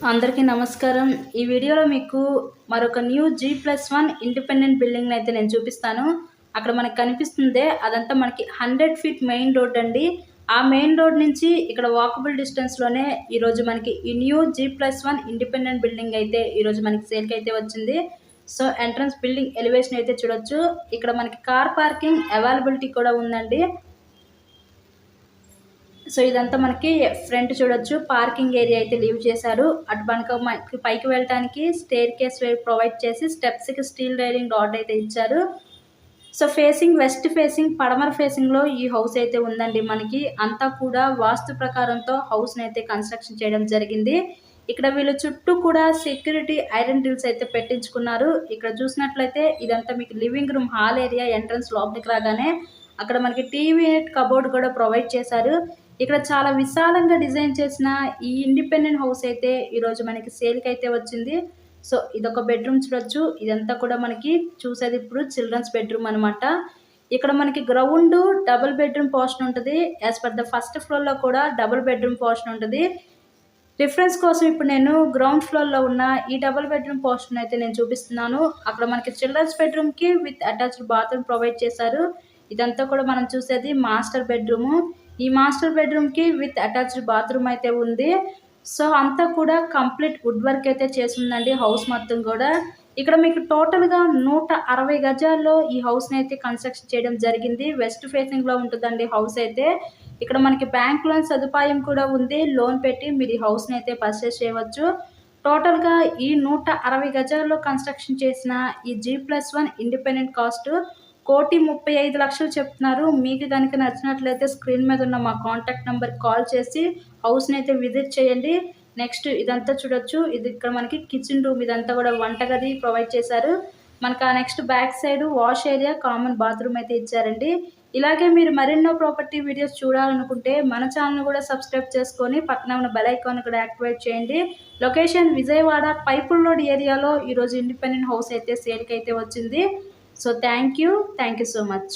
అందరికీ నమస్కారం. ఈ వీడియోలో మీకు మరొక న్యూ G+1 ఇండిపెండెంట్ బిల్డింగ్‌ని అయితే నేను చూపిస్తాను. అక్కడ మనకు కనిపిస్తుందే అదంతా మనకి 100 ఫీట్ మెయిన్ రోడ్ అండి. ఆ మెయిన్ రోడ్ నుంచి ఇక్కడ వాకబుల్ డిస్టెన్స్‌లోనే ఈరోజు మనకి ఈ న్యూ G+1 ఇండిపెండెంట్ బిల్డింగ్ అయితే ఈరోజు మనకి సేల్‌కి అయితే వచ్చింది. సో ఎంట్రన్స్ బిల్డింగ్ ఎలివేషన్ అయితే చూడొచ్చు. ఇక్కడ మనకి కార్ పార్కింగ్ అవైలబిలిటీ కూడా ఉందండి. సో ఇదంతా మనకి ఫ్రంట్ చూడొచ్చు, పార్కింగ్ ఏరియా అయితే లీవ్ చేశారు. అటు మనకి పైకి వెళ్ళడానికి స్టేర్ కేస్ ప్రొవైడ్ చేసి స్టెప్స్కి స్టీల్ రైలింగ్ రాడ్ అయితే ఇచ్చారు. సో ఫేసింగ్ వెస్ట్ ఫేసింగ్ పడమర ఫేసింగ్లో ఈ హౌస్ అయితే ఉందండి. మనకి అంతా కూడా వాస్తు ప్రకారంతో హౌస్ని అయితే కన్స్ట్రక్షన్ చేయడం జరిగింది. ఇక్కడ వీళ్ళు చుట్టూ కూడా సెక్యూరిటీ ఐరన్ డ్రిల్స్ అయితే పెట్టించుకున్నారు. ఇక్కడ చూసినట్లయితే ఇదంతా మీకు living room hall area. Entrance లోపలికి రాగానే అక్కడ మనకి టీవీ కబోర్డ్ కూడా ప్రొవైడ్ చేశారు. ఇక్కడ చాలా విశాలంగా డిజైన్ చేసిన ఈ ఇండిపెండెంట్ హౌస్ అయితే ఈరోజు మనకి సేల్కి అయితే వచ్చింది. సో ఇదొక బెడ్రూమ్ చూడొచ్చు. ఇదంతా కూడా మనకి చూసేది ఇప్పుడు చిల్డ్రన్స్ బెడ్రూమ్ అనమాట. ఇక్కడ మనకి గ్రౌండ్ డబుల్ బెడ్రూమ్ పోర్షన్ ఉంటుంది. యాజ్ పర్ ద ఫస్ట్ ఫ్లోర్లో కూడా డబుల్ బెడ్రూమ్ పోర్షన్ ఉంటుంది. రిఫరెన్స్ కోసం ఇప్పుడు నేను గ్రౌండ్ ఫ్లోర్లో ఉన్న ఈ డబుల్ బెడ్రూమ్ పోర్షన్ అయితే నేను చూపిస్తున్నాను. అక్కడ మనకి చిల్డ్రన్స్ బెడ్రూమ్కి విత్ అటాచ్డ్ బాత్రూమ్ ప్రొవైడ్ చేశారు. ఇదంతా కూడా మనం చూసేది మాస్టర్ బెడ్రూము. ఈ మాస్టర్ బెడ్రూమ్కి విత్ అటాచ్డ్ బాత్రూమ్ అయితే ఉంది. సో అంతా కూడా కంప్లీట్ వుడ్ వర్క్ అయితే చేసి ఉందండి హౌస్ మొత్తం కూడా. ఇక్కడ మీకు టోటల్గా 160 గజాల్లో ఈ హౌస్ని అయితే కన్స్ట్రక్షన్ చేయడం జరిగింది. వెస్ట్ ఫేసింగ్లో ఉంటుందండి హౌస్ అయితే. ఇక్కడ మనకి బ్యాంక్ లోన్ సదుపాయం కూడా ఉంది. లోన్ పెట్టి మీరు ఈ హౌస్ని అయితే పర్చేస్ చేయవచ్చు. టోటల్గా ఈ 160 గజాల్లో కన్స్ట్రక్షన్ చేసిన ఈ G+1 ఇండిపెండెంట్ కాస్ట్ 1,35,00,000 చెప్తున్నారు. మీకు కనుక నచ్చినట్లయితే స్క్రీన్ మీద ఉన్న మా కాంటాక్ట్ నెంబర్కి కాల్ చేసి హౌస్ని అయితే విజిట్ చేయండి. నెక్స్ట్ ఇదంతా చూడొచ్చు. ఇది ఇక్కడ మనకి కిచెన్ రూమ్, ఇదంతా కూడా వంటగది ప్రొవైడ్ చేశారు. మనకు ఆ next back side wash area, common bathroom అయితే ఇచ్చారండి. ఇలాగే మీరు మరెన్నో ప్రాపర్టీ వీడియోస్ చూడాలనుకుంటే మన ఛానల్ కూడా సబ్స్క్రైబ్ చేసుకొని పక్కన ఉన్న బెల్ ఐకాన్ కూడా యాక్టివేట్ చేయండి. లొకేషన్ విజయవాడ పైపుల్ రోడ్ ఏరియాలో ఈరోజు ఇండిపెండెంట్ హౌస్ అయితే సేల్కి అయితే వచ్చింది. So thank you so much.